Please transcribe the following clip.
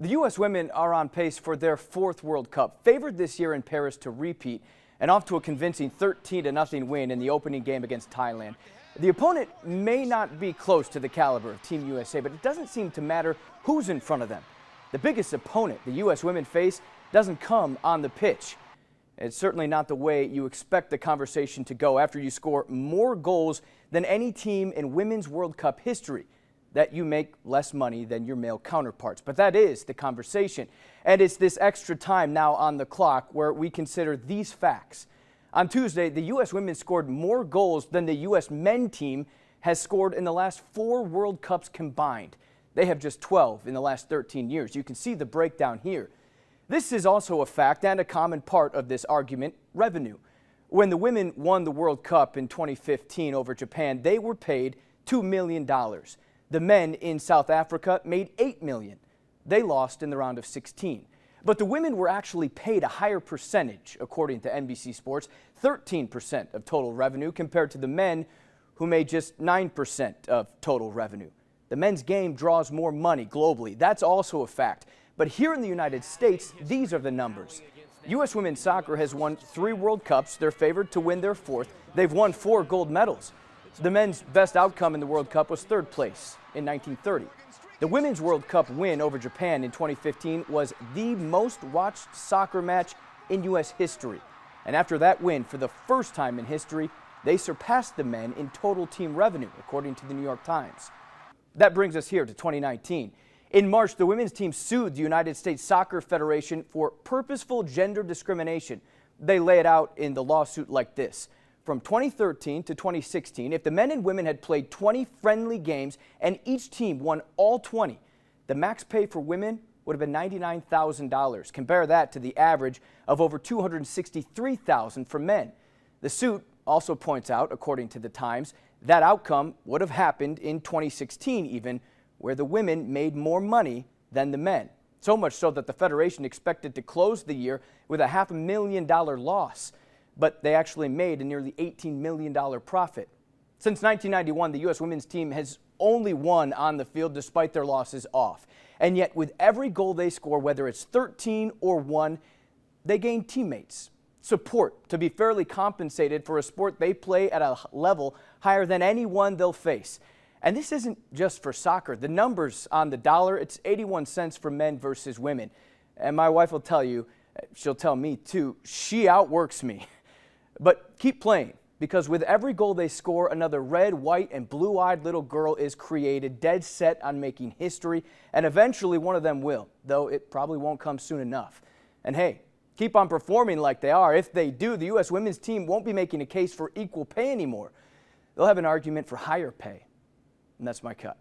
The U.S. women are on pace for their fourth World Cup, favored this year in Paris to repeat, and off to a convincing 13-0 win in the opening game against Thailand. The opponent may not be close to the caliber of Team USA, but it doesn't seem to matter who's in front of them. The biggest opponent the U.S. women face doesn't come on the pitch. It's certainly not the way you expect the conversation to go after you score more goals than any team in Women's World Cup history, that you make less money than your male counterparts. But that is the conversation. And it's this extra time now on the clock where we consider these facts. On Tuesday, the U.S. women scored more goals than the U.S. men team has scored in the last 4 World Cups combined. They have just 12 in the last 13 years. You can see the breakdown here. This is also a fact and a common part of this argument: revenue. When the women won the World Cup in 2015 over Japan, they were paid $2 million. The men in South Africa made $8 million. They lost in the round of 16. But the women were actually paid a higher percentage, according to NBC Sports, 13% of total revenue, compared to the men, who made just 9% of total revenue. The men's game draws more money globally. That's also a fact. But here in the United States, these are the numbers. U.S. women's soccer has won 3 World Cups. They're favored to win their 4th. They've won 4 gold medals. The men's best outcome in the World Cup was 3rd place in 1930. The Women's World Cup win over Japan in 2015 was the most watched soccer match in U.S. history. And after that win, for the first time in history, they surpassed the men in total team revenue, according to the New York Times. That brings us here to 2019. In March, the women's team sued the United States Soccer Federation for purposeful gender discrimination. They lay it out in the lawsuit like this. From 2013 to 2016, if the men and women had played 20 friendly games and each team won all 20, the max pay for women would have been $99,000. Compare that to the average of over $263,000 for men. The suit also points out, according to the Times, that outcome would have happened in 2016 even, where the women made more money than the men. So much so that the Federation expected to close the year with a $500,000 loss. But they actually made a nearly $18 million profit. Since 1991, the U.S. women's team has only won on the field despite their losses off. And yet, with every goal they score, whether it's 13 or 1, they gain teammates, support to be fairly compensated for a sport they play at a level higher than anyone they'll face. And this isn't just for soccer. The numbers on the dollar, it's 81 cents for men versus women. And my wife will tell you, she'll tell me too, she outworks me. But keep playing, because with every goal they score, another red, white, and blue-eyed little girl is created, dead set on making history, and eventually one of them will, though it probably won't come soon enough. And hey, keep on performing like they are. If they do, the U.S. women's team won't be making a case for equal pay anymore. They'll have an argument for higher pay. And that's my cut.